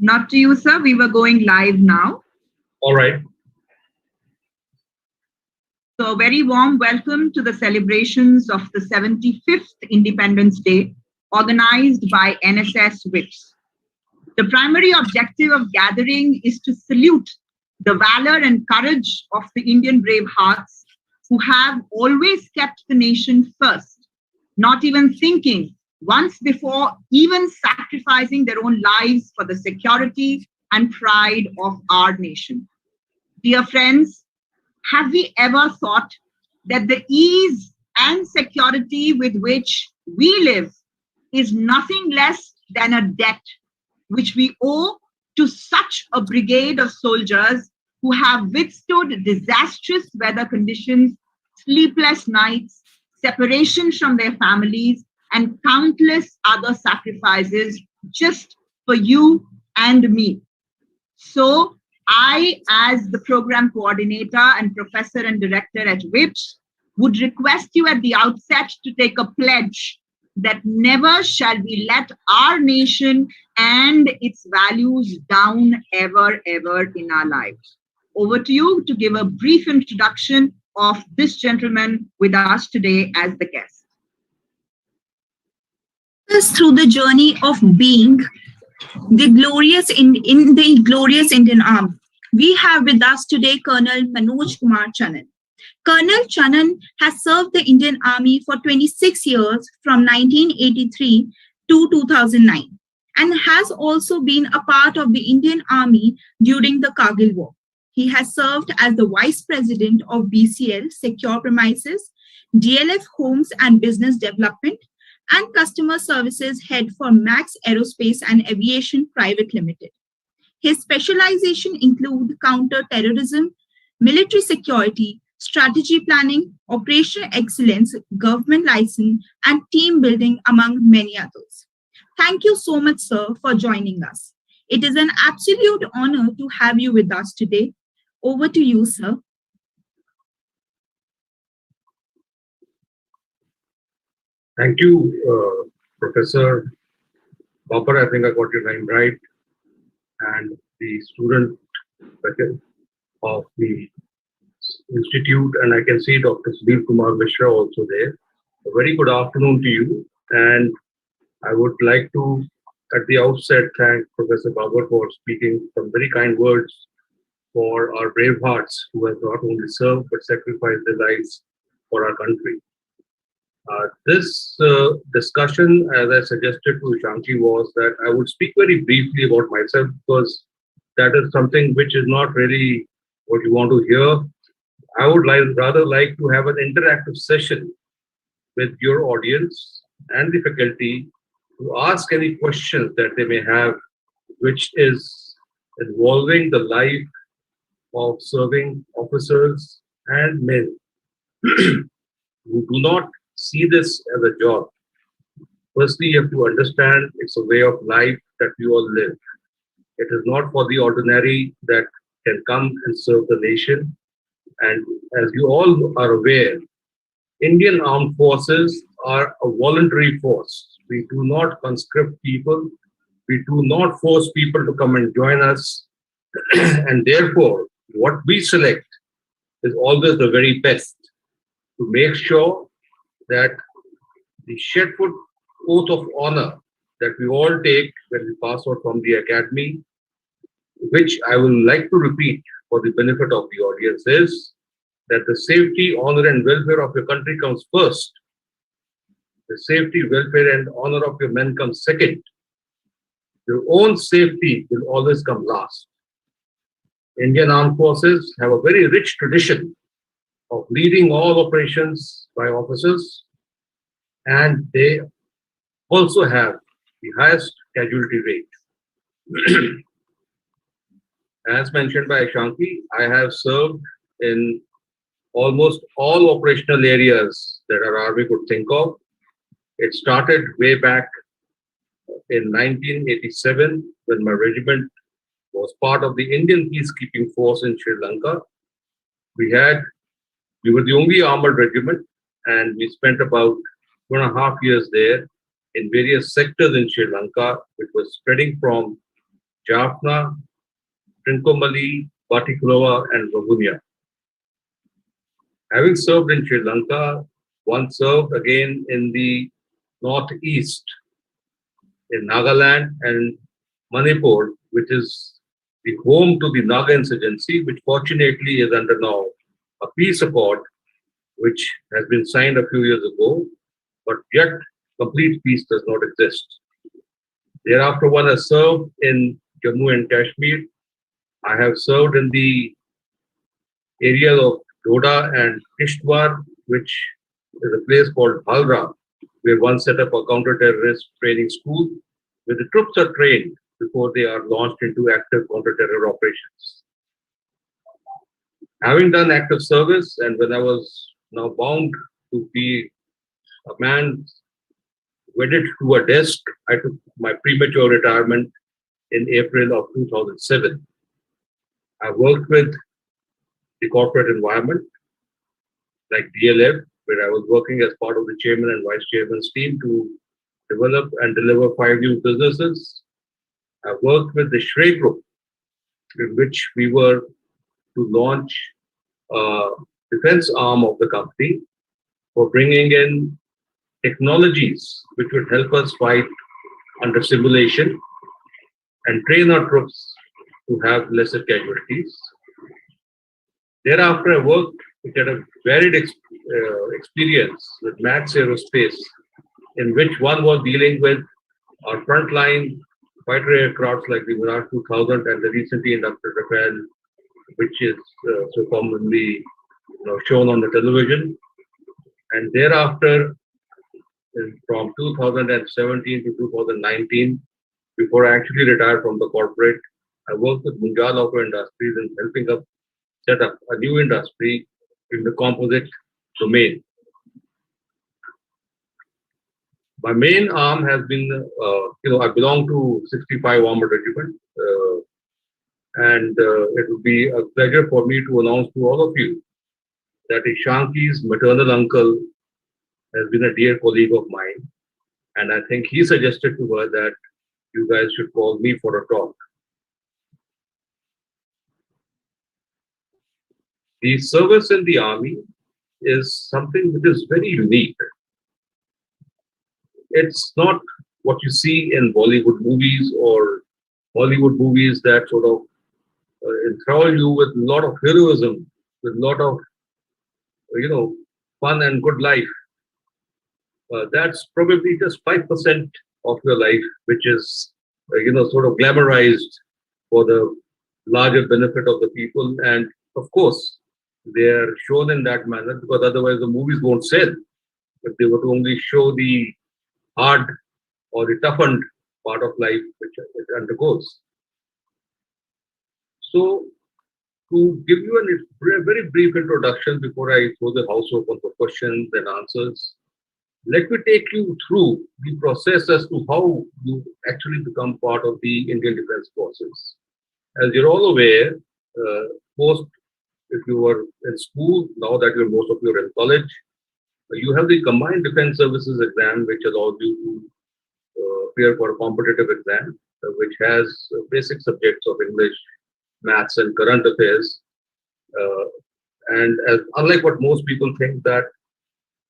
Not to you, sir. We were going live now. All right. So a very warm welcome to the celebrations of the 75th Independence Day, organized by NSS WIPS. The primary objective of gathering is to salute the valor and courage of the Indian brave hearts who have always kept the nation first, not even thinking once before, even sacrificing their own lives for the security and pride of our nation. Dear friends, have we ever thought that the ease and security with which we live is nothing less than a debt which we owe to such a brigade of soldiers who have withstood disastrous weather conditions, sleepless nights, separation from their families, and countless other sacrifices just for you and me. So I, as the program coordinator and professor and director at WIPS, would request you at the outset to take a pledge that never shall we let our nation and its values down ever, ever in our lives. Over to you to give a brief introduction of this gentleman with us today as the guest. Through the journey of being the glorious in the glorious Indian Army, we have with us today Colonel Manoj Kumar Channan. Colonel Channan has served the Indian Army for 26 years from 1983 to 2009 and has also been a part of the Indian Army during the Kargil War. He has served as the Vice President of BCL Secure Premises, DLF Homes and Business Development, and Customer Services Head for Max Aerospace and Aviation Private Limited. His specialization include counter-terrorism, military security, strategy planning, operational excellence, government license, and team building, among many others. Thank you so much, sir, for joining us. It is an absolute honor to have you with us today. Over to you, sir. Thank you, Professor Bopper. I think I got your name right. And the student of the Institute, and I can see Dr. Sudhir Kumar Mishra also there. A very good afternoon to you. And I would like to, at the outset, thank Professor Bopper for speaking some very kind words for our brave hearts who have not only served but sacrificed their lives for our country. This discussion, as I suggested to Shanti, was that I would speak very briefly about myself because that is something which is not really what you want to hear. I would rather like to have an interactive session with your audience and the faculty to ask any questions that they may have, which is involving the life of serving officers and men who do not see this as a job. Firstly, you have to understand it's a way of life that we all live. It is not for the ordinary that can come and serve the nation. And as you all are aware, Indian Armed Forces are a voluntary force. We do not conscript people. We do not force people to come and join us. And therefore, what we select is always the very best to make sure that the Shedford oath of honor that we all take when we pass out from the academy, which I will like to repeat for the benefit of the audience, is that the safety, honor, and welfare of your country comes first. The safety, welfare, and honor of your men comes second. Your own safety will always come last. Indian Armed Forces have a very rich tradition of leading all operations by officers, and they also have the highest casualty rate. As mentioned by Shanti, I have served in almost all operational areas that our army could think of. It started way back in 1987 when my regiment was part of the Indian peacekeeping force in Sri Lanka. We were the only armored regiment, and we spent about 2.5 years there in various sectors in Sri Lanka, which was spreading from Jaffna, Trincomalee, Batikulova, and Ragunya. Having served in Sri Lanka, one served again in the northeast, in Nagaland and Manipur, which is the home to the Naga insurgency, which fortunately is under now a peace accord, which has been signed a few years ago, but yet complete peace does not exist. Thereafter, one has served in Jammu and Kashmir. I have served in the area of Doda and Kishtwar, which is a place called Halra, where one set up a counter-terrorist training school, where the troops are trained before they are launched into active counter-terror operations. Having done active service, and when I was now bound to be a man wedded to a desk, I took my premature retirement in April of 2007. I worked with the corporate environment like DLF, where I was working as part of the chairman and vice chairman's team to develop and deliver 5 new businesses. I worked with the Shrey Group, in which we were to launch a defense arm of the company for bringing in technologies which would help us fight under simulation and train our troops to have lesser casualties. Thereafter, I worked with a varied experience with Max Aerospace, in which one was dealing with our frontline fighter aircrafts like the Mirage 2000 and the recently inducted Rafale, which is so commonly shown on the television. And thereafter, from 2017 to 2019, before I actually retired from the corporate, I worked with Munjal Auto Industries in helping up set up a new industry in the composite domain. My main arm has been, I belong to 65 Armored Regiment, and it would be a pleasure for me to announce to all of you that Ishanki's maternal uncle has been a dear colleague of mine, and I think he suggested to her that you guys should call me for a talk. The service in the army is something which is very unique. It's not what you see in Bollywood movies or Hollywood movies that sort of enthrall you with a lot of heroism, with a lot of, fun and good life. That's probably just 5% of your life, which is, sort of glamorized for the larger benefit of the people. And of course, they're shown in that manner because otherwise the movies won't sell. If they were to only show the hard or the toughened part of life which it undergoes. So, to give you a very brief introduction before I throw the house open for questions and answers, let me take you through the process as to how you actually become part of the Indian Defence Forces. As you're all aware, if you were in school, now that most of you are in college, you have the Combined Defence Services exam, which allows you to appear for a competitive exam, which has basic subjects of English, maths, and current affairs. And unlike what most people think that,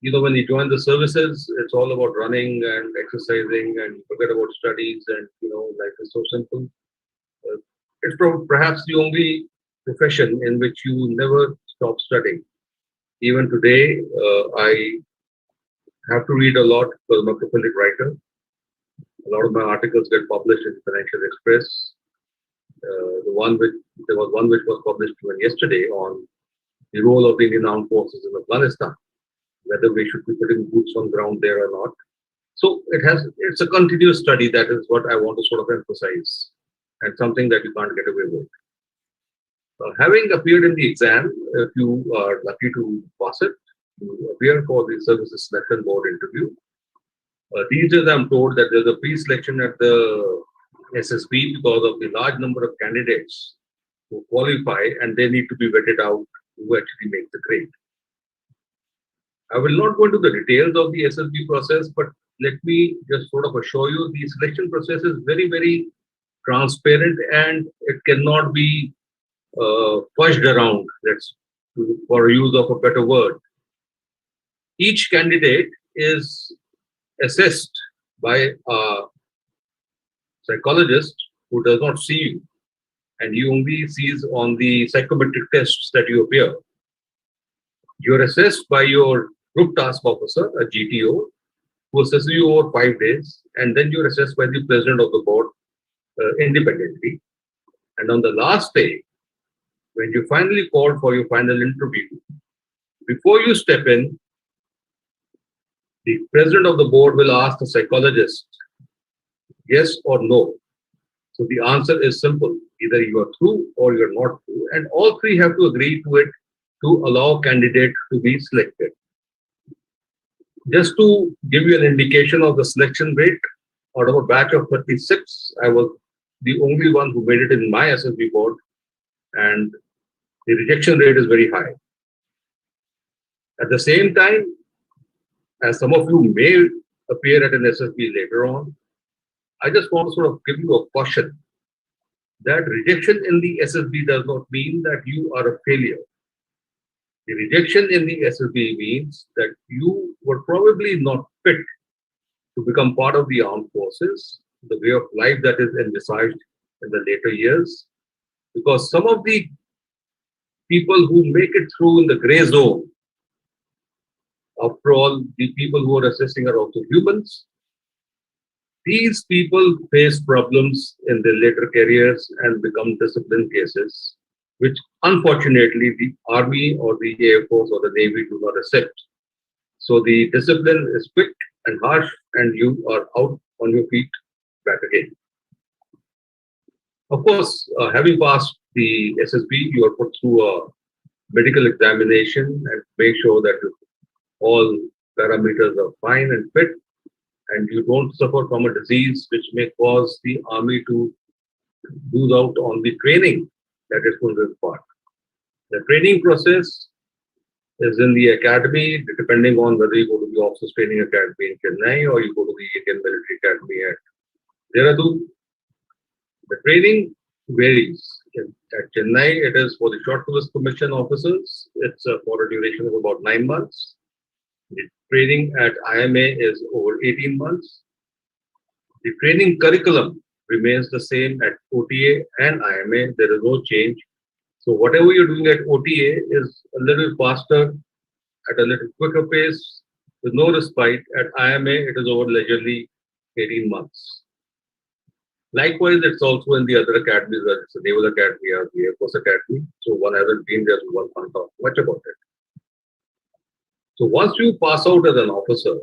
when you join the services, it's all about running and exercising and forget about studies and, life is so simple. It's perhaps the only profession in which you never stop studying. Even today, I have to read a lot because I'm a prolific writer. A lot of my articles get published in Financial Express. There was one which was published even yesterday on the role of the Indian Armed Forces in Afghanistan, whether we should be putting boots on ground there or not. So it's a continuous study. That is what I want to sort of emphasize, and something that you can't get away with. Having appeared in the exam, if you are lucky to pass it, you appear for the Services Selection Board interview. These days, I'm told that there's a pre-selection at the SSB because of the large number of candidates who qualify, and they need to be vetted out who actually make the grade. I will not go into the details of the SSB process, but let me just sort of assure you the selection process is very, very transparent, and it cannot be fudged around, for use of a better word. Each candidate is assessed by a psychologist who does not see you, and he only sees on the psychometric tests that you appear. You're assessed by your group task officer, a GTO, who assesses you over 5 days, and then you're assessed by the president of the board independently. And on the last day, when you finally called for your final interview, before you step in, the president of the board will ask the psychologist, yes or no. So the answer is simple. Either you are through or you're not through. And all three have to agree to it to allow candidate to be selected. Just to give you an indication of the selection rate, out of a batch of 36, I was the only one who made it in my SSB board, and the rejection rate is very high. At the same time, as some of you may appear at an SSB later on, I just want to sort of give you a caution that rejection in the SSB does not mean that you are a failure. The rejection in the SSB means that you were probably not fit to become part of the armed forces, the way of life that is envisaged in the later years, because some of the people who make it through in the gray zone, after all, the people who are assessing are also humans. These people face problems in their later careers and become discipline cases, which unfortunately the Army or the Air Force or the Navy do not accept. So the discipline is quick and harsh, and you are out on your feet back again. Of course, having passed the SSB, you are put through a medical examination and make sure that all parameters are fine and fit, and you don't suffer from a disease which may cause the Army to lose out on the training that is going to impart. The training process is in the academy, depending on whether you go to the Officers Training Academy in Chennai or you go to the Indian Military Academy at Dehradun. The training varies. At Chennai, it is for the Short Service Commission officers. It's for a duration of about 9 months. The training at IMA is over 18 months. The training curriculum remains the same at OTA and IMA. There is no change. So whatever you're doing at OTA is a little faster, at a little quicker pace, with no respite. At IMA, it is over leisurely 18 months. Likewise, it's also in the other academies, whether it's the Naval Academy or the Air Force Academy. So one hasn't been there, so one can't talk much about it. So once you pass out as an officer,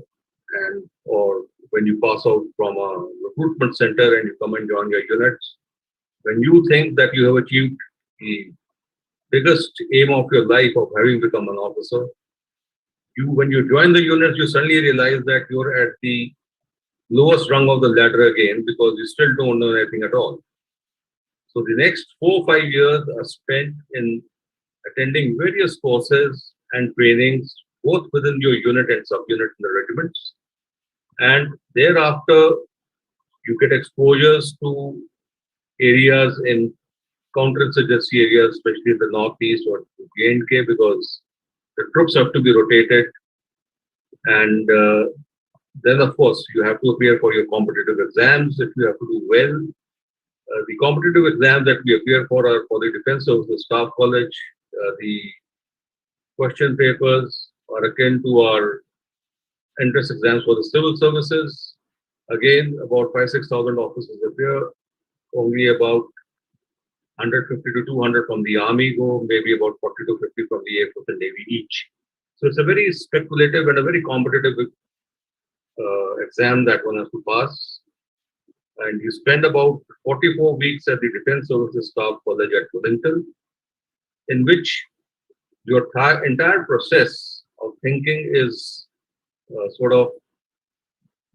or when you pass out from a recruitment center and you come and join your units, when you think that you have achieved the biggest aim of your life of having become an officer, when you join the units, you suddenly realize that you're at the lowest rung of the ladder again, because you still don't know anything at all. So the next 4 or 5 years are spent in attending various courses and trainings, both within your unit and subunit in the regiments. And thereafter, you get exposures to areas in counterinsurgency areas, especially in the northeast or J&K, because the troops have to be rotated. And then, of course, you have to appear for your competitive exams if you have to do well. The competitive exams that we appear for are for the Defense Services Staff College. The question papers are akin to our entrance exams for the civil services. Again, about 5,000-6,000 officers appear. Only about 150 to 200 from the Army go, maybe about 40 to 50 from the Air Force and Navy each. So it's a very speculative and a very competitive exam that one has to pass. And you spend about 44 weeks at the Defense Services Staff College at Wellington, in which your entire process of thinking is sort of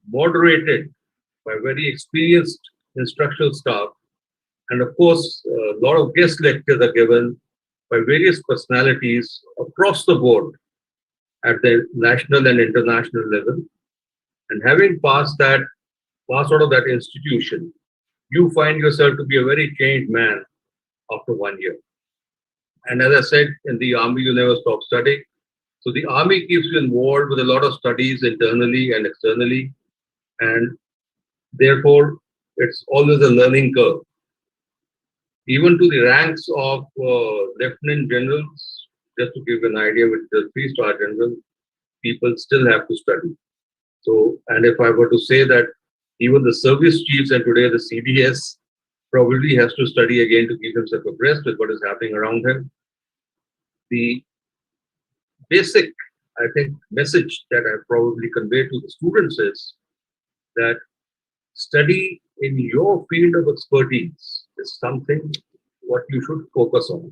moderated by very experienced instructional staff. And of course, a lot of guest lectures are given by various personalities across the board at the national and international level. And having passed out of that institution, you find yourself to be a very changed man after 1 year. And as I said, in the army, you never stop studying. So the army keeps you involved with a lot of studies internally and externally. And therefore, it's always a learning curve. Even to the ranks of lieutenant generals, just to give you an idea, with the 3-star general, people still have to study. So, and if I were to say that even the service chiefs and today the CDS probably has to study again to keep himself abreast with what is happening around him. The basic, I think, message that I probably convey to the students is that study in your field of expertise is something what you should focus on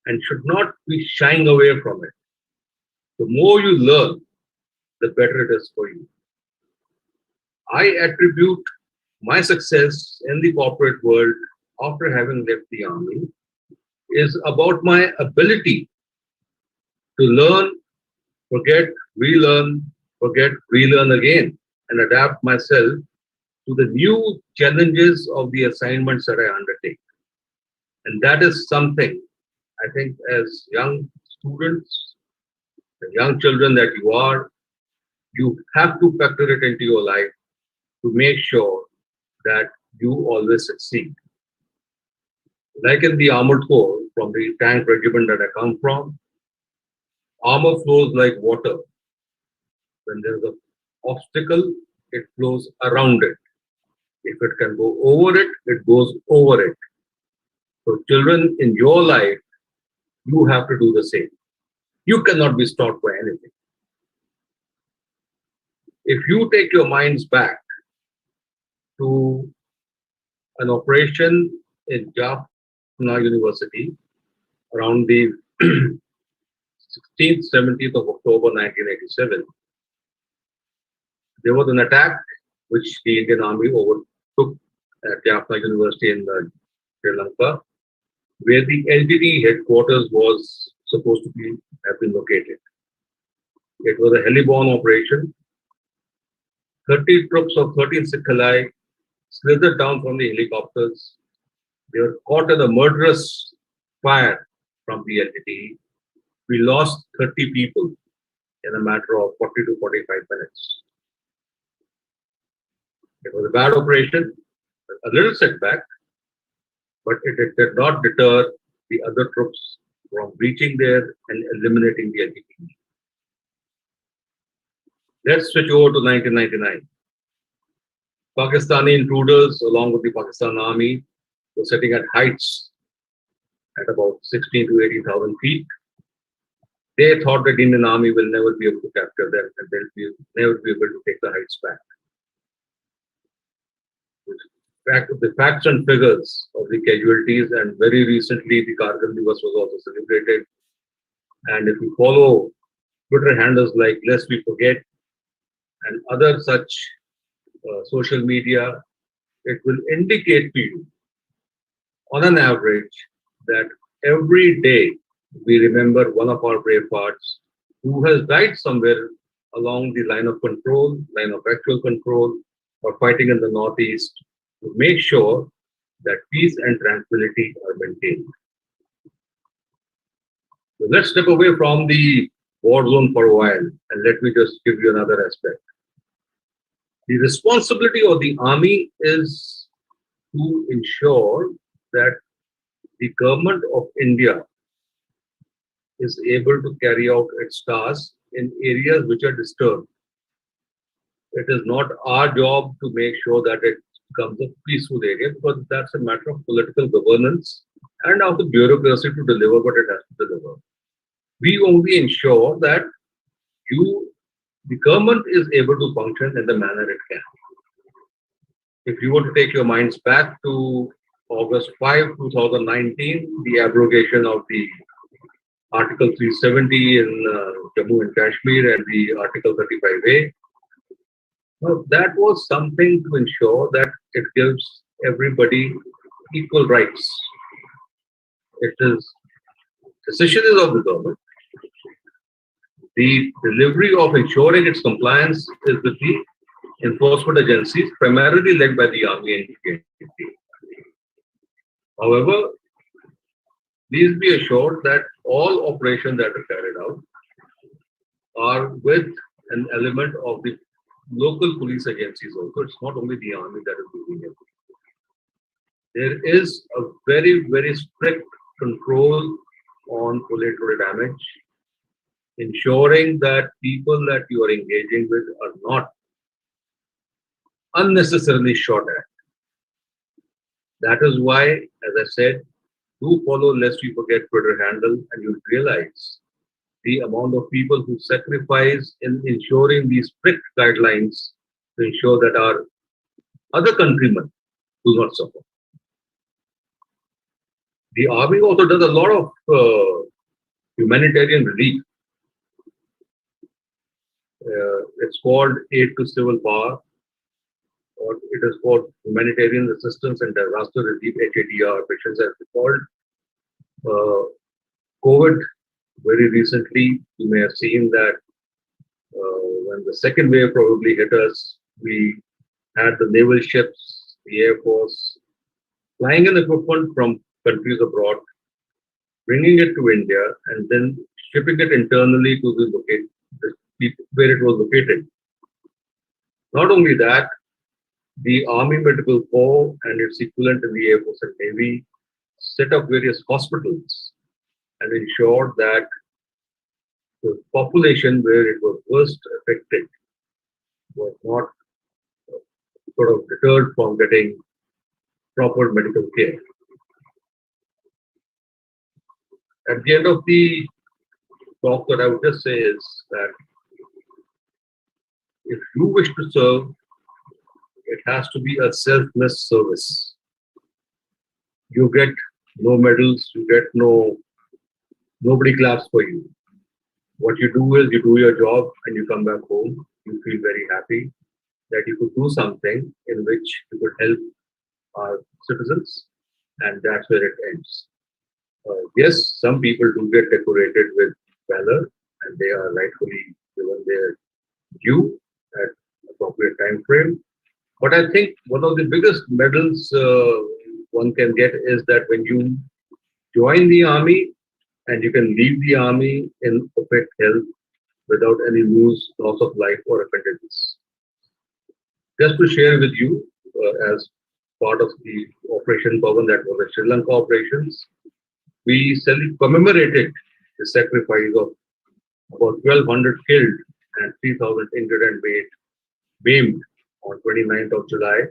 and should not be shying away from it. The more you learn, the better it is for you. I attribute my success in the corporate world after having left the army is about my ability to learn, forget, relearn, forget, relearn again, and adapt myself to the new challenges of the assignments that I undertake. And that is something I think as young students, the young children that you have to factor it into your life to make sure that you always succeed. Like in the armored corps, from the tank regiment that I come from, armor flows like water. When there's an obstacle, it flows around it. If it can go over it, it goes over it. So children, in your life, you have to do the same. You cannot be stopped by anything. If you take your minds back to an operation in Jaffna University around the 16th, 17th of October 1987, there was an attack which the Indian Army overtook at Jaffna University in Sri Lanka, where the LTT headquarters was supposed to have been located. It was a heli-borne operation. 30 troops of 13 Sikh slithered down from the helicopters. They were caught in a murderous fire from the LTT. We lost 30 people in a matter of 40 to 45 minutes. It was a bad operation, a little setback, but it did not deter the other troops from reaching there and eliminating the LTT. Let's switch over to 1999. Pakistani intruders, along with the Pakistan Army, were sitting at heights at about 16 to 18,000 feet. They thought that Indian Army will never be able to capture them and they'll never be able to take the heights back. The facts and figures of the casualties, and very recently the Kargil Divas was also celebrated. And if you follow Twitter handles like Lest We Forget and other such social media, it will indicate to you on an average that every day we remember one of our brave hearts who has died somewhere along the line of control, line of actual control, or fighting in the Northeast to make sure that peace and tranquility are maintained. So let's step away from the war zone for a while and let me just give you another aspect. The responsibility of the army is to ensure that the government of India is able to carry out its tasks in areas which are disturbed. It is not our job to make sure that it becomes a peaceful area, because that's a matter of political governance and of the bureaucracy to deliver what it has to deliver. We only ensure that the government is able to function in the manner it can. If you were to take your minds back to August 5, 2019, the abrogation of the Article 370 in Jammu and Kashmir and the Article 35A, now, that was something to ensure that it gives everybody equal rights. It is decision is of the government. The delivery of ensuring its compliance is with the enforcement agencies, primarily led by the Army and KTP. However, please be assured that all operations that are carried out are with an element of the local police agencies also. It's not only the army that is doing it. There is a very, very strict control on collateral damage, ensuring that people that you are engaging with are not unnecessarily shot at. That is why, as I said, do follow lest you forget Twitter handle, and you'll realize the amount of people who sacrifice in ensuring these strict guidelines to ensure that our other countrymen do not suffer. The army also does a lot of humanitarian relief. It's called Aid to Civil Power, or it is called Humanitarian Assistance and Disaster Relief, HADR, which is as called. COVID, very recently, you may have seen that when the second wave probably hit us, we had the naval ships, the Air Force, flying in equipment from countries abroad, bringing it to India, and then shipping it internally to the location where it was located. Not only that, the Army Medical Corps and its equivalent in the Air Force and Navy set up various hospitals and ensured that the population where it was worst affected was not sort of deterred from getting proper medical care. At the end of the talk, that I would just say is that if you wish to serve, it has to be a selfless service. You get no medals, you get nobody claps for you. What you do is you do your job and you come back home. You feel very happy that you could do something in which you could help our citizens, and that's where it ends. Yes, some people do get decorated with valor, and they are rightfully given their due at appropriate time frame. But I think one of the biggest medals one can get is that when you join the army and you can leave the army in perfect health without any loss of life or appendages. Just to share with you, as part of the Operation Pavan, that was the Sri Lanka operations, we commemorated the sacrifice of about 1,200 killed and 3,000 injured and maimed on 29th of July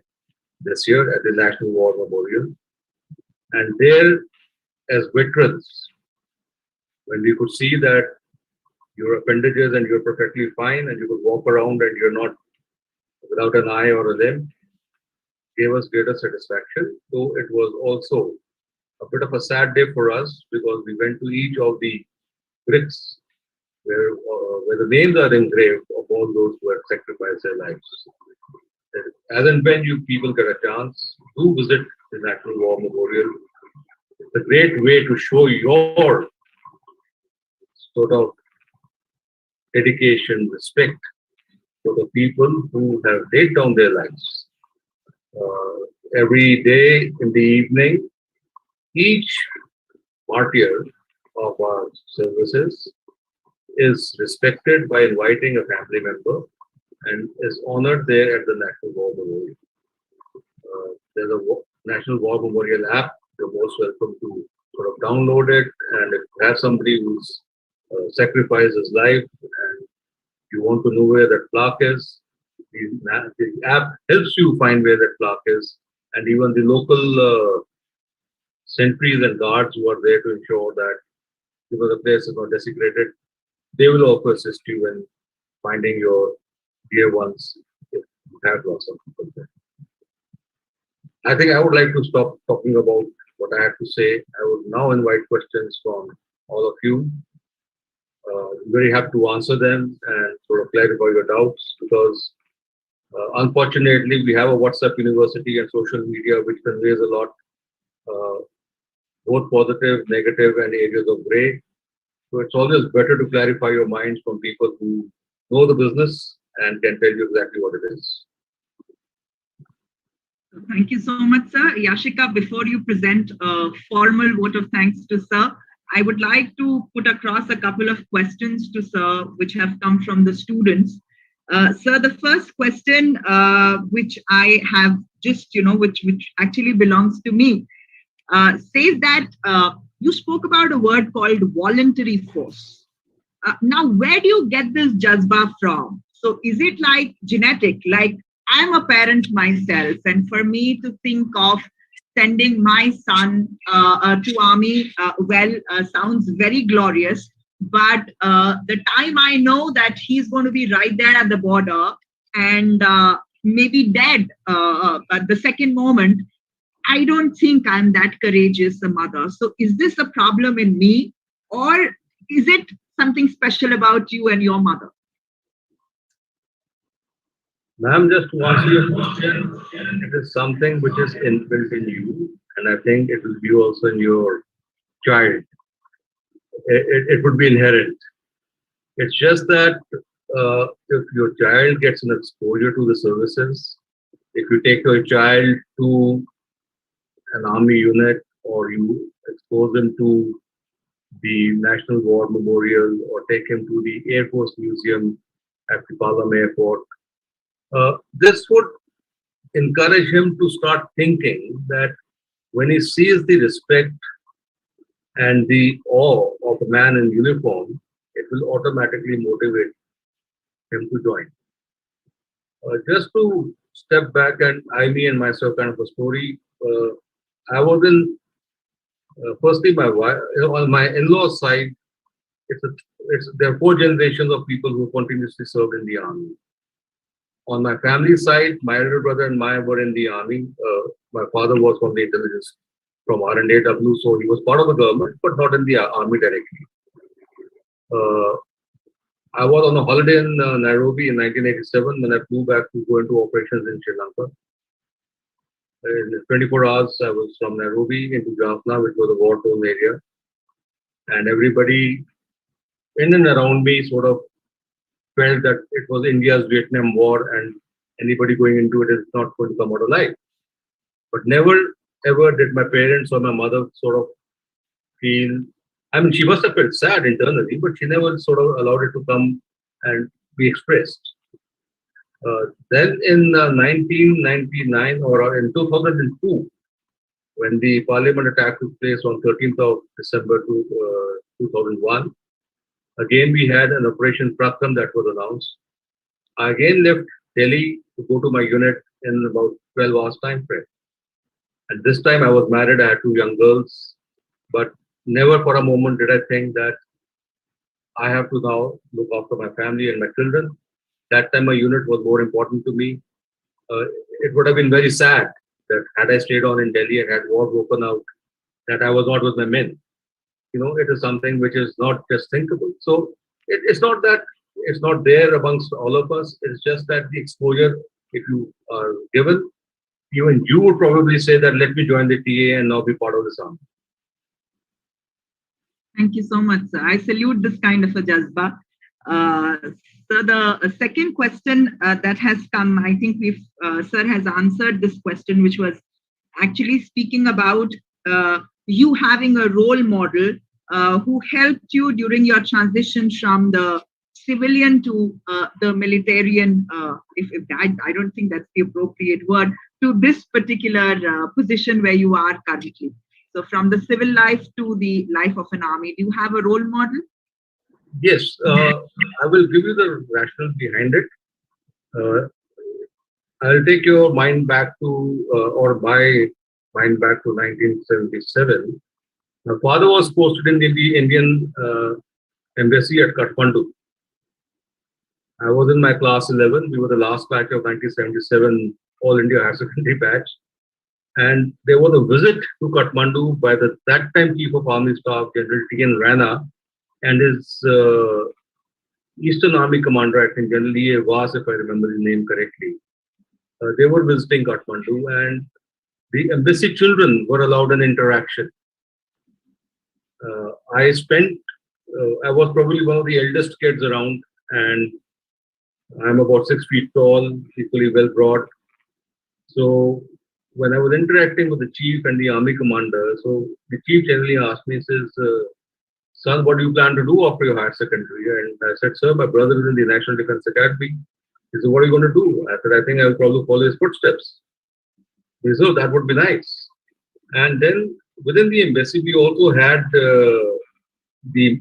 this year at the National War Memorial. And there, as veterans, when we could see that your appendages and you're perfectly fine and you could walk around and you're not without an eye or a limb, gave us greater satisfaction. So it was also a bit of a sad day for us because we went to each of the bricks where the names are engraved of all those who have sacrificed their lives. As and when you people get a chance, do visit the National War Memorial. It's a great way to show your sort of dedication, respect for the people who have laid down their lives. Every day in the evening, each martyr of our services is respected by inviting a family member and is honored there at the National War Memorial. There's a National War Memorial app. You're most welcome to sort of download it. And if you have somebody who's sacrificed his life and you want to know where that plaque is, the app helps you find where that plaque is. And even the local sentries and guards who are there to ensure that because the place is not desecrated, they will also assist you in finding your dear ones if you have lots of people there. I think I would like to stop talking about what I have to say. I would now invite questions from all of you. I'm very happy to answer them and sort of clarify your doubts because unfortunately we have a WhatsApp university and social media which conveys a lot, both positive, negative, and areas of gray. So it's always better to clarify your minds from people who know the business and can tell you exactly what it is. Thank you so much, sir. Yashika, before you present a formal vote of thanks to sir, I would like to put across a couple of questions to sir, which have come from the students. Sir, the first question, which I have just, which actually belongs to me, says that you spoke about a word called voluntary force. Now, where do you get this jazba from? So, is it like genetic? Like, I'm a parent myself, and for me to think of sending my son to army, sounds very glorious. But the time I know that he's going to be right there at the border and maybe dead at the second moment, I don't think I'm that courageous a mother. So is this a problem in me, or is it something special about you and your mother? Ma'am, just to answer your question, it is something which is inbuilt in you, and I think it will be also in your child. It would be inherent. It's just that if your child gets an exposure to the services, if you take your child to an army unit or you expose him to the National War Memorial or take him to the Air Force Museum at the Palam Airport, this would encourage him to start thinking that when he sees the respect and the awe of a man in uniform, it will automatically motivate him to join. Just to step back and me and myself kind of a story. I was in firstly my wife on my in-laws side. There are four generations of people who continuously served in the army. On my family side, my elder brother and I were in the army. My father was from the intelligence from R&AW, so he was part of the government, but not in the army directly. I was on a holiday in Nairobi in 1987 when I flew back to go into operations in Sri Lanka. In 24 hours, I was from Nairobi into Jaffna, which was a war-torn area. And everybody in and around me sort of felt that it was India's Vietnam War and anybody going into it is not going to come out alive. But never ever did my parents or my mother sort of feel, I mean, she must have felt sad internally, but she never sort of allowed it to come and be expressed. Then in 1999 or in 2002, when the parliament attack took place on 13th of December 2001, again we had an Operation Prakam that was announced. I again left Delhi to go to my unit in about 12 hours time frame. At this time I was married, I had two young girls, but never for a moment did I think that I have to now look after my family and my children. That time my unit was more important to me. It would have been very sad that had I stayed on in Delhi and had war broken out, that I was not with my men. You know, it is something which is not just thinkable. So it's not that it's not there amongst all of us. It's just that the exposure, if you are given, even you would probably say that let me join the TA and now be part of this army. Thank you so much, sir. I salute this kind of a jazba. So the second question that has come, I think sir has answered this question, which was actually speaking about you having a role model who helped you during your transition from the civilian to the militarian, if I don't think that's the appropriate word, to this particular position where you are currently. So from the civil life to the life of an army, do you have a role model? Yes, I will give you the rationale behind it. I'll take your mind back to, or my mind back to 1977. My father was posted in the Indian embassy at Kathmandu. I was in my class 11. We were the last batch of 1977 All India Higher Secondary batch. And there was a visit to Kathmandu by the that time Chief of Army Staff, General T.N. Rana, and his Eastern Army Commander, I think General E.A. Vas, if I remember his name correctly. They were visiting Kathmandu, and the embassy children were allowed an interaction. I was probably one of the eldest kids around, and I'm about 6 feet tall, equally well brought. So when I was interacting with the chief and the army commander, so the chief generally asked me, says, son, what do you plan to do after your higher secondary? And I said, sir, my brother is in the National Defense Academy. He said, what are you going to do? I said, I think I will probably follow his footsteps. He said, oh, that would be nice. And then within the embassy, we also had the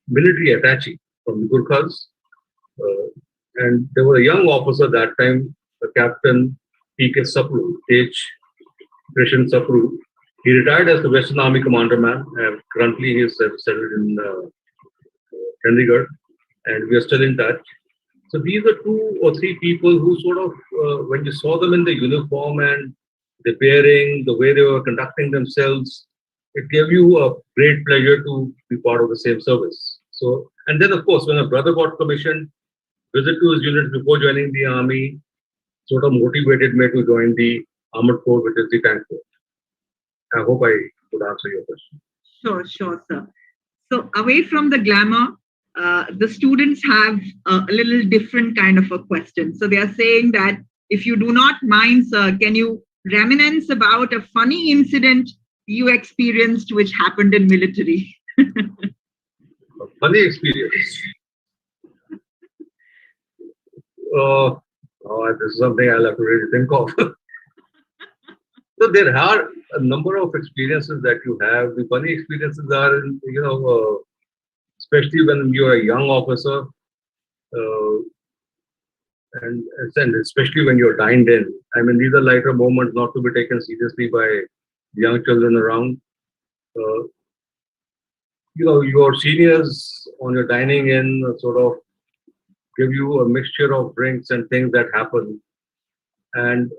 military attaché from the Gurkhas. And there was a young officer that time, Captain P.K. Sapru, Tej Krishan Sapru. He retired as the Western Army Commander man. And currently, he is settled in Chandigarh, and we are still in touch. So these are 2 or 3 people who sort of, when you saw them in the uniform and the bearing, the way they were conducting themselves, it gave you a great pleasure to be part of the same service. So, and then of course, when a brother got commissioned, visit to his unit before joining the army sort of motivated me to join the Armored Corps, which is the Tank Corps. I hope I could answer your question. Sure, sir. So away from the glamour, the students have a little different kind of a question. So they are saying that if you do not mind, sir, can you reminisce about a funny incident you experienced which happened in military? A funny experience. This is something I'll have to really think of. So there are a number of experiences that you have. The funny experiences are, especially when you're a young officer, and especially when you're dined in. I mean, these are lighter moments not to be taken seriously by young children around. Your seniors on your dining in sort of give you a mixture of drinks and things that happen. And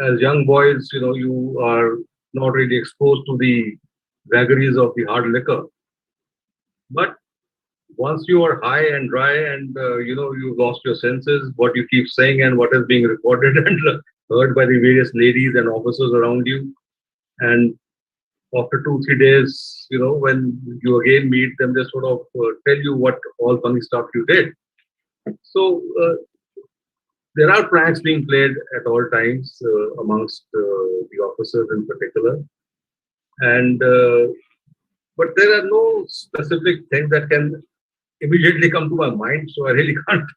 as young boys, you are not really exposed to the vagaries of the hard liquor. But once you are high and dry and you've lost your senses, what you keep saying and what is being recorded and heard by the various ladies and officers around you, and after 2-3 days, when you again meet them, they sort of tell you what all funny stuff you did. So there are pranks being played at all times amongst the officers in particular, and but there are no specific things that can immediately come to my mind, so I really can't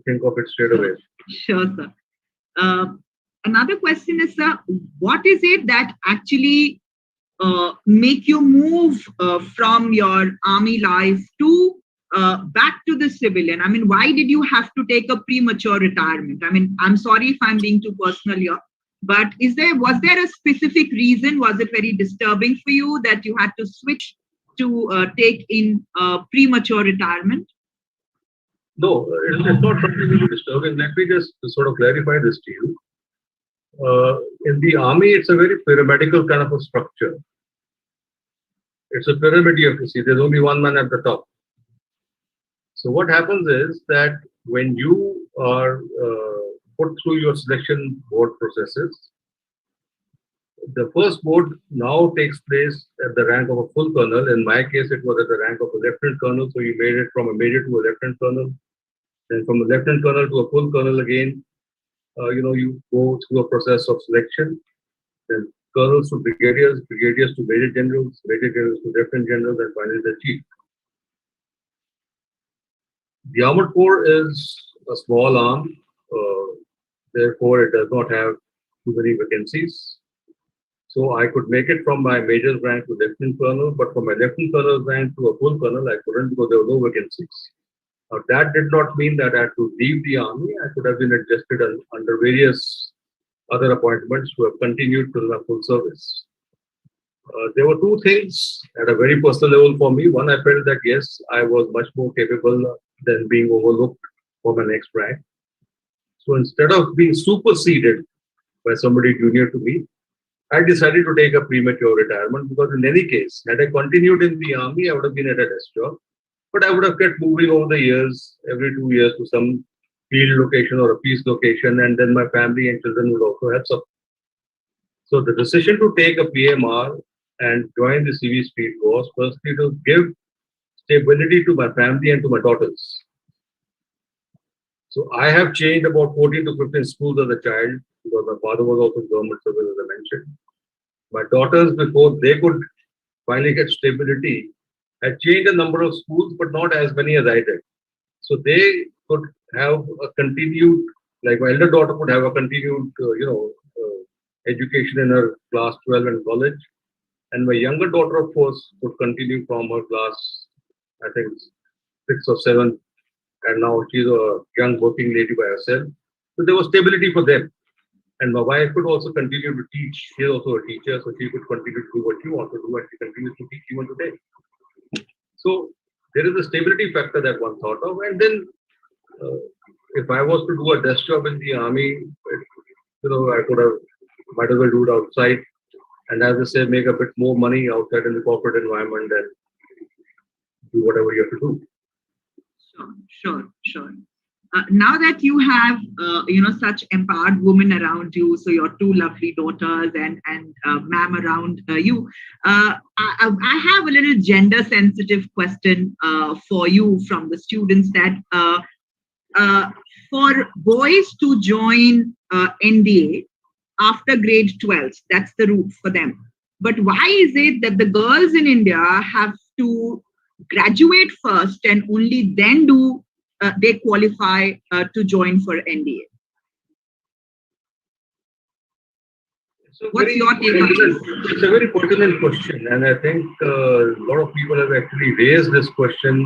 think of it straight away. Sure, sir. Another question is, sir, what is it that actually make you move from your army life to back to the civilian? I mean, why did you have to take a premature retirement? I mean, I'm sorry if I'm being too personal here, but was there a specific reason? Was it very disturbing for you that you had to switch to take in premature retirement? No, it's not something really disturbing. Let me just sort of clarify this to you. In the army, it's a very pyramidal kind of a structure. It's a pyramid you have to see. There's only one man at the top. So what happens is that when you are put through your selection board processes, the first board now takes place at the rank of a full colonel. In my case, it was at the rank of a lieutenant colonel. So you made it from a major to a lieutenant colonel. Then from a lieutenant colonel to a full colonel again, you go through a process of selection. Then colonels to brigadiers, brigadiers to major generals, major generals to lieutenant generals, and finally the chief. The Armored Corps is a small arm, therefore it does not have too many vacancies. So I could make it from my major's rank to lieutenant colonel, but from my lieutenant colonel's rank to a full colonel, I couldn't because there were no vacancies. Now that did not mean that I had to leave the army. I could have been adjusted under various other appointments to have continued to the full service. There were two things at a very personal level for me. One, I felt that yes, I was much more capable than being overlooked for my next rank. So instead of being superseded by somebody junior to me, I decided to take a premature retirement because in any case, had I continued in the army, I would have been at a desk job. But I would have kept moving over the years, every 2 years to some field location or a peace location, and then my family and children would also have support. So the decision to take a PMR and join the CV Speed was firstly to give stability to my family and to my daughters. So I have changed about 14 to 15 schools as a child because my father was also in government service, as I mentioned. My daughters, before they could finally get stability, had changed a number of schools, but not as many as I did. So they could have a continued, like my elder daughter could have a continued, education in her class 12 and college. And my younger daughter, of course, could continue from her class, I think, 6 or 7. And now she's a young working lady by herself. So there was stability for them. And my wife could also continue to teach. She's also a teacher, so she could continue to do what she wants to do, and she continues to teach even today. So there is a stability factor that one thought of. And then if I was to do a desk job in the army, I could have, might as well do it outside. And as I say, make a bit more money outside in the corporate environment and do whatever you have to do. Sure. Now that you have, such empowered women around you, so your two lovely daughters and ma'am around you, I have a little gender-sensitive question for you from the students that for boys to join NDA after grade 12, that's the route for them. But why is it that the girls in India have to graduate first and only then do they qualify to join for NDA? What's your take on this? It's a very pertinent question, and I think a lot of people have actually raised this question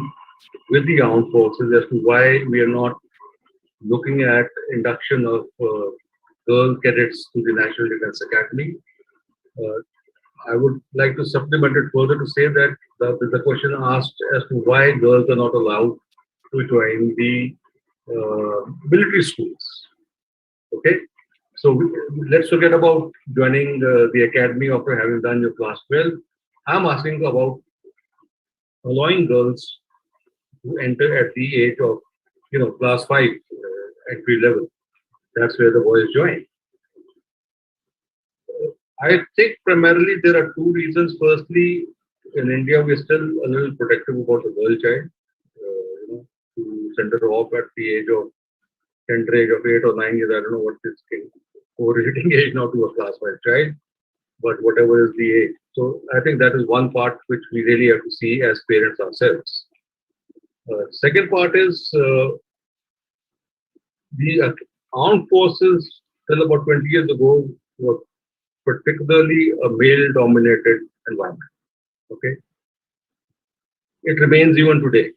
with the armed forces as to why we are not looking at induction of girl cadets to the National Defence Academy. I would like to supplement it further to say that the question asked as to why girls are not allowed to join the military schools. Okay, so let's forget about joining the academy after having done your class 12. I'm asking about allowing girls to enter at the age of, class 5 entry level. That's where the boys join. I think primarily there are two reasons. Firstly, in India, we're still a little protective about the girl child. To send her off at the age of tender age of 8 or 9 years. I don't know what this correlating age now to a class 5 child, but whatever is the age. So I think that is one part which we really have to see as parents ourselves. Second part is the armed forces till about 20 years ago were particularly a male-dominated environment. Okay, it remains even today.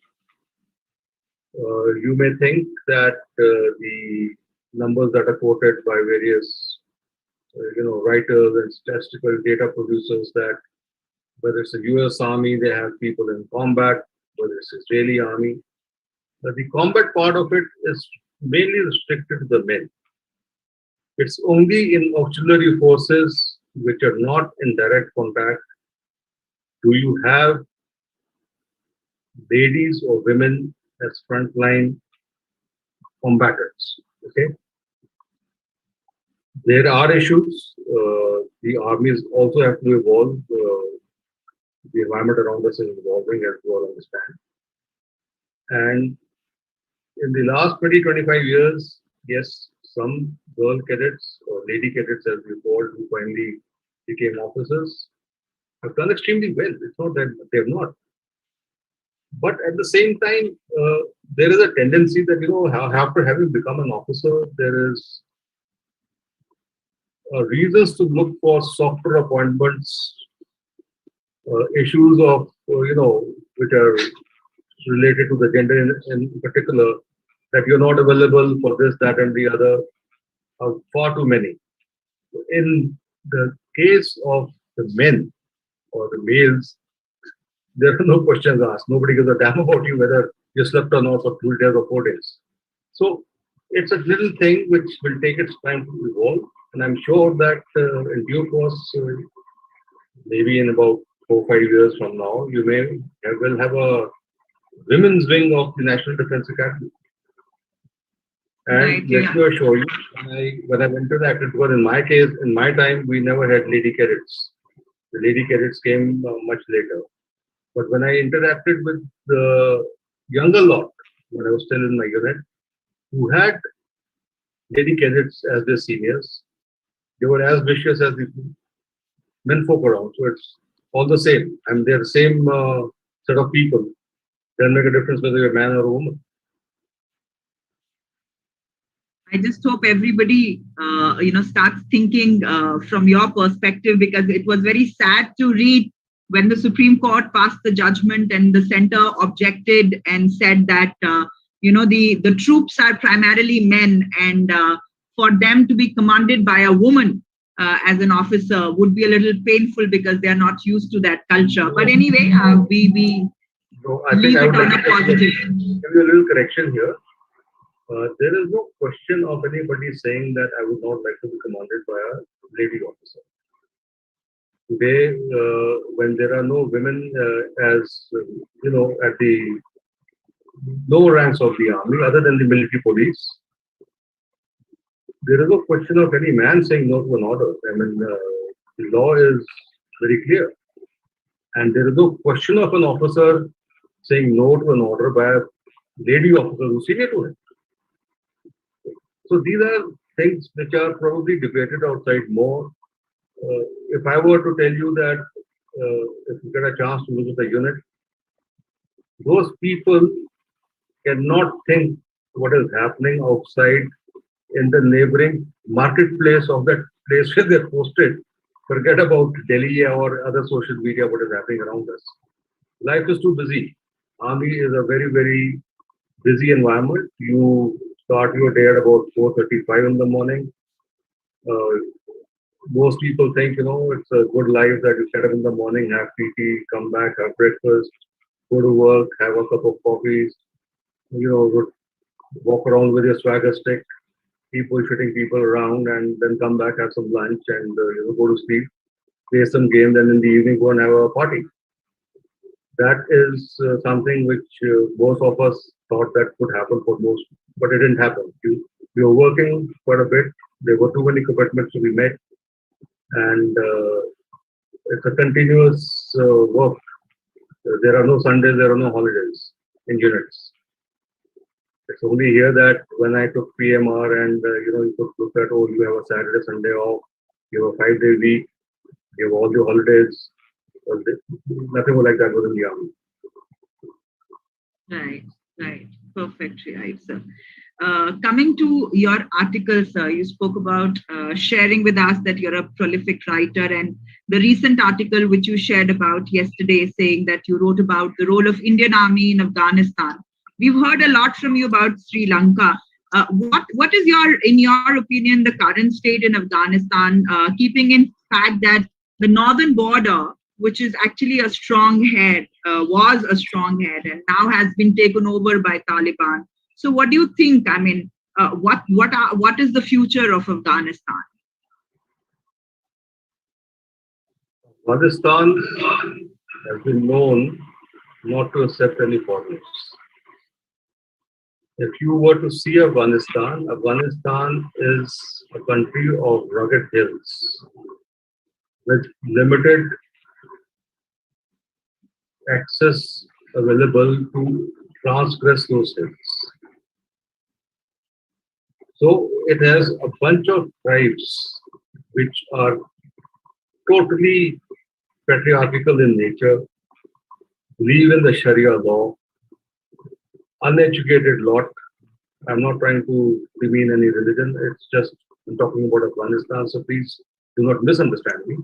You may think that the numbers that are quoted by various, writers and statistical data producers, that whether it's the U.S. Army, they have people in combat, whether it's Israeli Army, but the combat part of it is mainly restricted to the men. It's only in auxiliary forces which are not in direct contact do you have ladies or women as frontline combatants. Okay, there are issues. The armies also have to evolve. The environment around us is evolving, as we all understand. And in the last 20-25 years, yes, some girl cadets or lady cadets, as we called, who finally became officers, have done extremely well. It's not that they have not. But at the same time, there is a tendency that, after having become an officer, there is reasons to look for softer appointments, issues of, which are related to the gender in particular, that you're not available for this, that, and the other, are far too many. In the case of the men or the males, there are no questions asked. Nobody gives a damn about you whether you slept or not for 2 days or 4 days. So it's a little thing which will take its time to evolve. And I'm sure that in due course, maybe in about 4 or 5 years from now, you will have a women's wing of the National Defence Academy. And let me assure you, when I went to the active, because in my case, in my time, we never had lady cadets. The lady cadets came much later. But when I interacted with the younger lot, when I was still in my unit, who had lady cadets as their seniors, They were as vicious as the menfolk around. So it's all the same. And they're the same set of people. Doesn't make a difference whether you're a man or a woman. I just hope everybody, starts thinking from your perspective, because it was very sad to read when the Supreme Court passed the judgment and the center objected and said that, the troops are primarily men, and for them to be commanded by a woman as an officer would be a little painful because they are not used to that culture. But anyway, we No, I think leave I it would on like a to positive. give you a little correction here. There is no question of anybody saying that I would not like to be commanded by a lady officer. Today, when there are no women at the lower ranks of the army, other than the military police, there is no question of any man saying no to an order. I mean, the law is very clear. And there is no question of an officer saying no to an order by a lady officer who's senior to him. So these are things which are probably debated outside more. If I were to tell you that if you get a chance to visit a unit, those people cannot think what is happening outside in the neighboring marketplace of that place where they're posted. Forget about Delhi or other social media, what is happening around us. Life is too busy. Army is a very, very busy environment. You start your day at about 4:35 in the morning. Uh, most people think, it's a good life that you get up in the morning, have PT, come back, have breakfast, go to work, have a cup of coffee, walk around with your swagger stick, keep bullshitting people around, and then come back, have some lunch, and go to sleep, play some game, then in the evening go and have a party. That is something which most of us thought that could happen for most, but it didn't happen. We were working quite a bit. There were too many commitments to be met, and it's a continuous work. There are no Sundays, there are no holidays in units. It's only here that when I took PMR and you could look at, oh, you have a Saturday, Sunday off, you have a 5-day week, you have all the holidays. Well, nothing like that was in the army. Right. Perfect, right, sir. Coming to your article, sir, you spoke about sharing with us that you're a prolific writer, and the recent article which you shared about yesterday, saying that you wrote about the role of Indian Army in Afghanistan. We've heard a lot from you about Sri Lanka. What is in your opinion, the current state in Afghanistan, keeping in fact that the northern border, which is actually a strong head, was a strong head, and now has been taken over by Taliban. So, what do you think? I mean, what is the future of Afghanistan? Afghanistan has been known not to accept any foreigners. If you were to see Afghanistan, Afghanistan is a country of rugged hills with limited access available to transgress those hills. So it has a bunch of tribes which are totally patriarchal in nature, believe in the Sharia law, uneducated lot. I'm not trying to demean any religion. It's just I'm talking about Afghanistan. So please do not misunderstand me.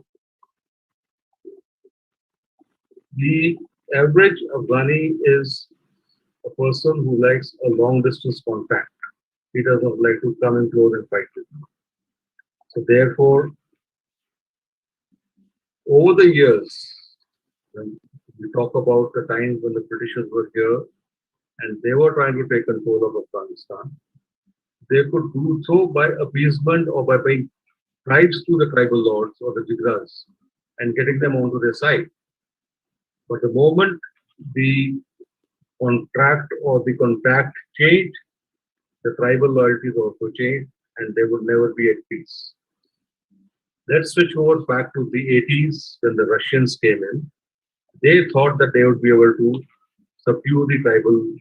The average Afghani is a person who likes a long distance contact. He does not like to come in close and fight with you. So therefore, over the years, when we talk about the times when the Britishers were here and they were trying to take control of Afghanistan, they could do so by appeasement or by paying bribes to the tribal lords or the jigras and getting them onto their side. But the moment the contract or the contact changed, the tribal loyalties also changed and they would never be at peace. Let's switch over back to the 80s when the Russians came in. They thought that they would be able to subdue the tribal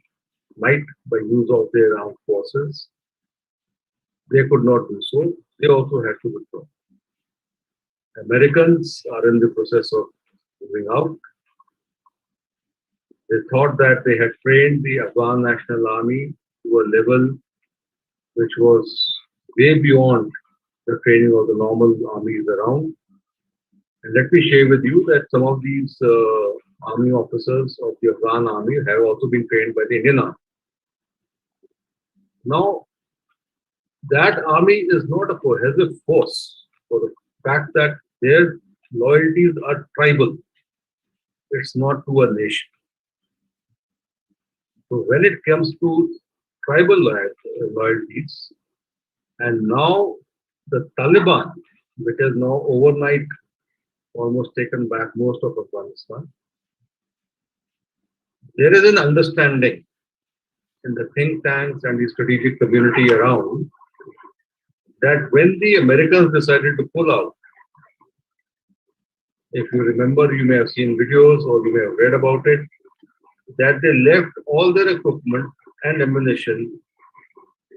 might by use of their armed forces. They could not do so. They also had to withdraw. Americans are in the process of moving out. They thought that they had trained the Afghan National Army to a level which was way beyond the training of the normal armies around. And let me share with you that some of these army officers of the Afghan army have also been trained by the Indian army. Now, that army is not a cohesive force for the fact that their loyalties are tribal. It's not to a nation. So when it comes to tribal loyalties, and now the Taliban, which has now overnight almost taken back most of Afghanistan, there is an understanding in the think tanks and the strategic community around that when the Americans decided to pull out, if you remember, you may have seen videos or you may have read about it, that they left all their equipment and ammunition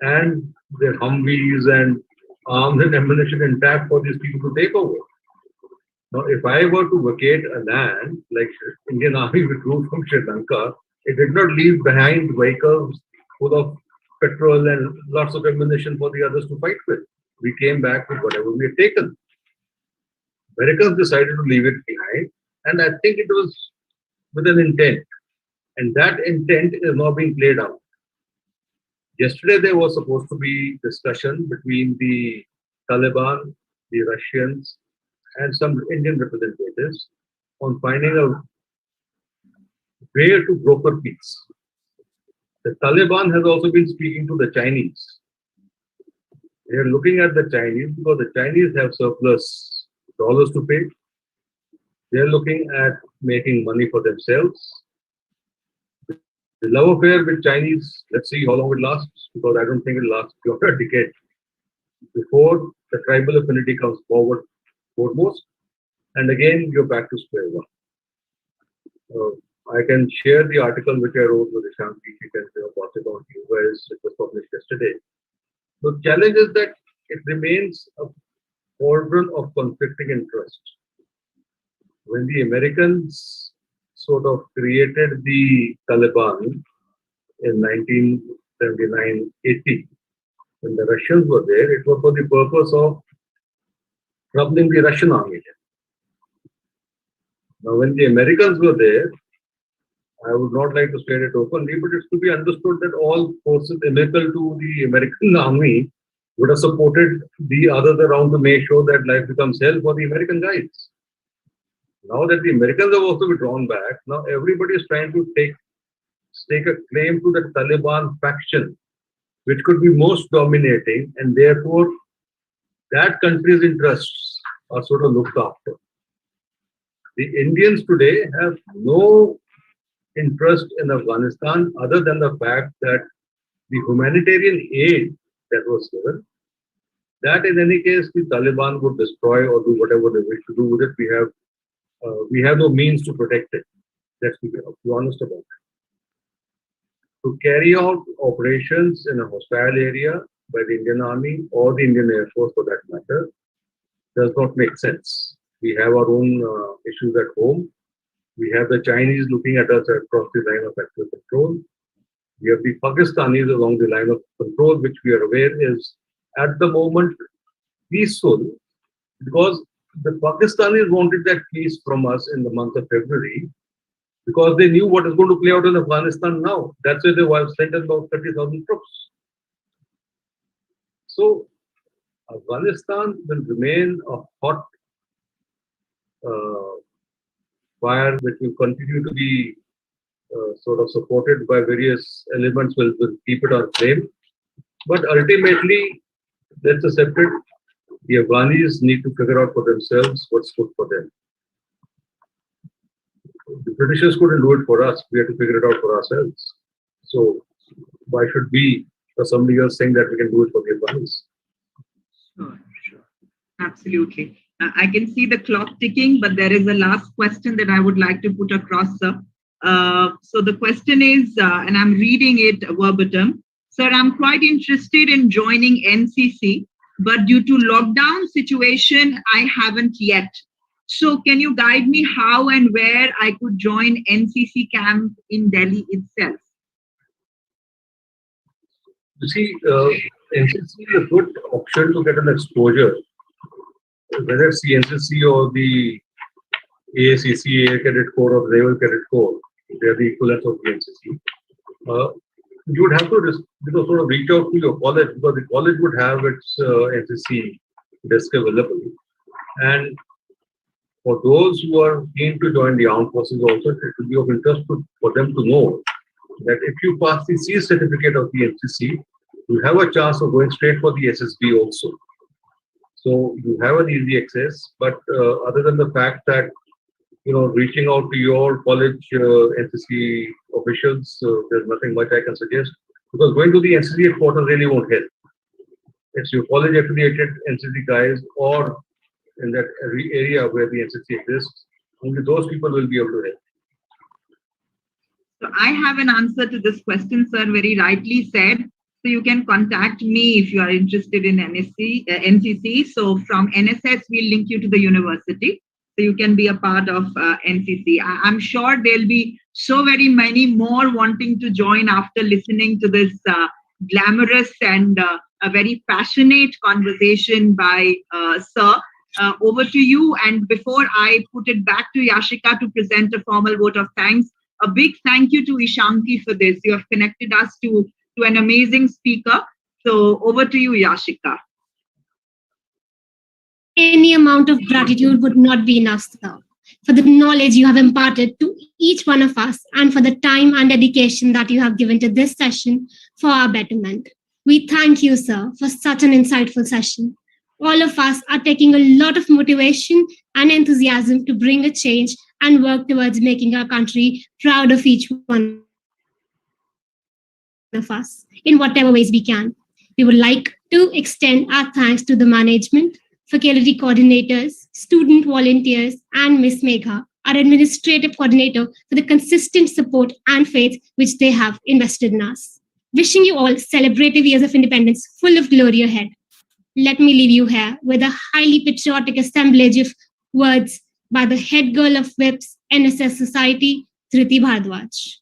and their Humvees and arms and ammunition intact for these people to take over. Now, if I were to vacate a land, like Indian Army withdrew from Sri Lanka, it did not leave behind vehicles full of petrol and lots of ammunition for the others to fight with. We came back with whatever we had taken. Americans decided to leave it behind, and I think it was with an intent. And that intent is now being played out. Yesterday, there was supposed to be discussion between the Taliban, the Russians, and some Indian representatives on finding a way to broker peace. The Taliban has also been speaking to the Chinese. They are looking at the Chinese because the Chinese have surplus dollars to pay. They are looking at making money for themselves. The love affair with Chinese, let's see how long it lasts, because I don't think it lasts beyond a decade before the tribal affinity comes foremost, and again you're back to square one. I can share the article which I wrote with Ishanti. You can pass it on to you guys. It was published yesterday. The challenge is that it remains a cauldron of conflicting interest. When the Americans sort of created the Taliban in 1979-80, when the Russians were there, it was for the purpose of troubling the Russian army. Now, when the Americans were there, I would not like to state it openly, but it's to be understood that all forces inimical to the American army would have supported the others around to make sure that life becomes hell for the American guys. Now that the Americans have also withdrawn back, now everybody is trying to stake a claim to the Taliban faction, which could be most dominating, and therefore that country's interests are sort of looked after. The Indians today have no interest in Afghanistan other than the fact that the humanitarian aid that was given, that in any case the Taliban would destroy or do whatever they wish to do with it. We have no means to protect it. Let's be honest about it. To carry out operations in a hostile area by the Indian Army or the Indian Air Force for that matter does not make sense. We have our own issues at home. We have the Chinese looking at us across the line of actual control. We have the Pakistanis along the line of control, which we are aware is at the moment peaceful, because the Pakistanis wanted that peace from us in the month of February because they knew what is going to play out in Afghanistan now. That's why they have sent about 30,000 troops. So Afghanistan will remain a hot fire which will continue to be sort of supported by various elements will keep it on flame. But ultimately, let's accept it, the Afghanis need to figure out for themselves what's good for them. The Britishers couldn't do it for us. We had to figure it out for ourselves. So why should we or somebody else saying that we can do it for the Afghanis? Sure. Absolutely. I can see the clock ticking, but there is a last question that I would like to put across, sir. So the question is, and I'm reading it verbatim. Sir, I'm quite interested in joining NCC. but due to lockdown situation, I haven't yet. So can you guide me how and where I could join NCC camp in Delhi itself? You see, NCC is a good option to get an exposure, whether it's the NCC or the AACC, Air Cadet Corps or Naval Cadet Corps. They are the equivalents of the NCC. You would have to sort of reach out to your college, because the college would have its NCC desk available. And for those who are keen to join the armed forces also, it will be of interest for them to know that if you pass the C certificate of the NCC, you have a chance of going straight for the SSB also. So you have an easy access, but other than the fact that, reaching out to your college NCC officials, there's nothing much I can suggest, because going to the NCC headquarters really won't help. It's your college affiliated NCC guys or in that area where the NCC exists, only those people will be able to help. So I have an answer to this question, sir, very rightly said. So you can contact me if you are interested in NCC. So from NSS, we'll link you to the university. So you can be a part of NCC. I'm sure there'll be so very many more wanting to join after listening to this glamorous and a very passionate conversation by Sir. Over to you. And before I put it back to Yashika to present a formal vote of thanks, a big thank you to Ishanki for this. You have connected us to an amazing speaker. So over to you, Yashika. Any amount of gratitude would not be enough, sir, for the knowledge you have imparted to each one of us and for the time and dedication that you have given to this session for our betterment. We thank you, sir, for such an insightful session. All of us are taking a lot of motivation and enthusiasm to bring a change and work towards making our country proud of each one of us in whatever ways we can. We would like to extend our thanks to the management, faculty coordinators, student volunteers, and Ms. Megha, our administrative coordinator, for the consistent support and faith which they have invested in us. Wishing you all celebrative years of independence full of glory ahead. Let me leave you here with a highly patriotic assemblage of words by the head girl of WIPS NSS Society, Dhriti Bhardwaj.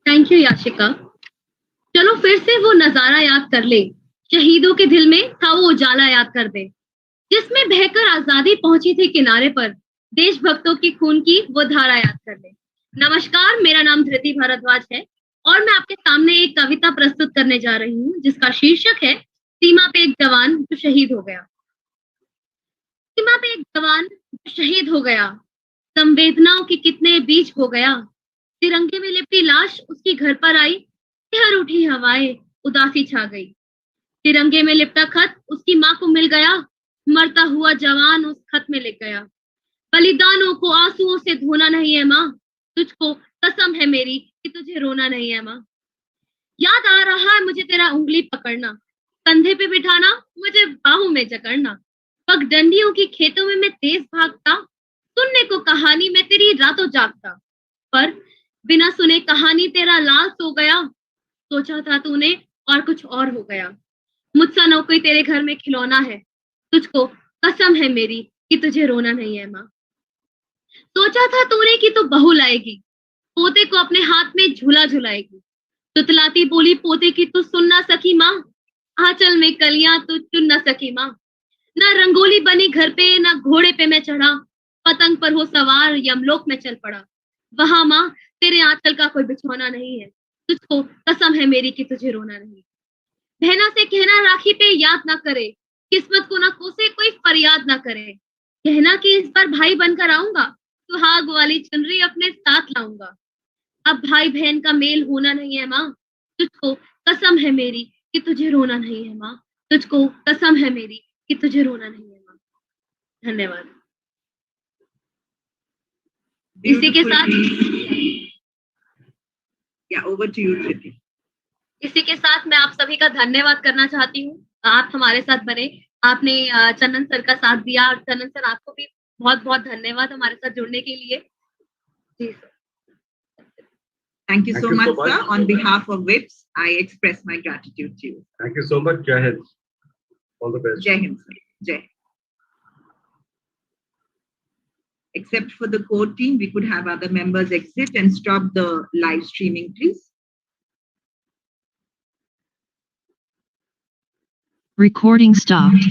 Thank you Yashika. चलो फिर से वो नजारा याद कर ले, शहीदों के दिल में था वो उजाला याद कर दे, जिसमें बहकर आजादी पहुंची थी किनारे पर, देशभक्तों की खून की वो धारा याद कर ले। नमस्कार, मेरा नाम धृति भारद्वाज है और मैं आपके सामने एक कविता प्रस्तुत करने जा रही हूँ जिसका शीर्षक है सीमा पे एक जवान जो शहीद हो गया। सीमा पे एक जवान जो शहीद हो गया, संवेदनाओं के कितने बीच हो गया, तिरंगे में लिपटी लाश उसकी घर पर आई, हर उठी हवाएं उदासी छा गई। तिरंगे में लिपटा खत उसकी माँ को मिल गया, मरता हुआ जवान उस खत में लिख गया। बलिदानों को आंसुओं से धोना नहीं है माँ, तुझको कसम है मेरी कि तुझे रोना नहीं है माँ। याद आ रहा है मुझे तेरा उंगली पकड़ना, कंधे पे बिठाना, मुझे बाहों में जकड़ना। पगडंडियों की खेतों में मैं तेज भागता, सुनने को कहानी मैं तेरी रातों जागता, पर बिना सुने कहानी तेरा लाल सो गया। सोचा था तूने और कुछ और हो गया। मुझसा न कोई तेरे घर में खिलौना है, तुझको कसम है मेरी कि तुझे रोना नहीं है माँ। सोचा था तूने कि तू बहू लाएगी, पोते को अपने हाथ में झूला झुलाएगी। तुतलाती बोली पोते की तू सुन ना सकी माँ, आंचल में कलियां तू चुन न सकी माँ। ना रंगोली बनी घर पे, ना घोड़े पे मैं चढ़ा, पतंग पर हो सवार यमलोक में चल पड़ा। वहां माँ तेरे आंचल का कोई बिछौना नहीं है, तुझको कसम है मेरी कि तुझे रोना नहीं। बहना से कहना राखी पे याद ना करे, किस्मत को ना कोसे कोई फरियाद ना करे। कहना कि इस बार भाई बनकर आऊंगा, सुहाग वाली चुनरी अपने साथ लाऊंगा। अब भाई बहन का मेल होना नहीं है माँ, तुझको कसम है मेरी कि तुझे रोना नहीं है माँ, तुझको कसम है मेरी कि तुझे रोना नहीं है माँ। धन्यवाद। इसी के साथ over to you, Dhriti. इसी के साथ मैं आप सभी का धन्यवाद करना चाहती हूँ। आप हमारे साथ बने, आपने चन्नन सर का साथ दिया और चन्नन सर आपको भी बहुत बहुत धन्यवाद हमारे साथ जुड़ने के लिए। जी sir. Thank you Thank so you much, so much. sir. On behalf of WIPS, I express my gratitude to you. Thank you so much. Jai Hind. All the best. Jai Hind, sir. Jai. Except for the core team, we could have other members exit and stop the live streaming, please. Recording stopped.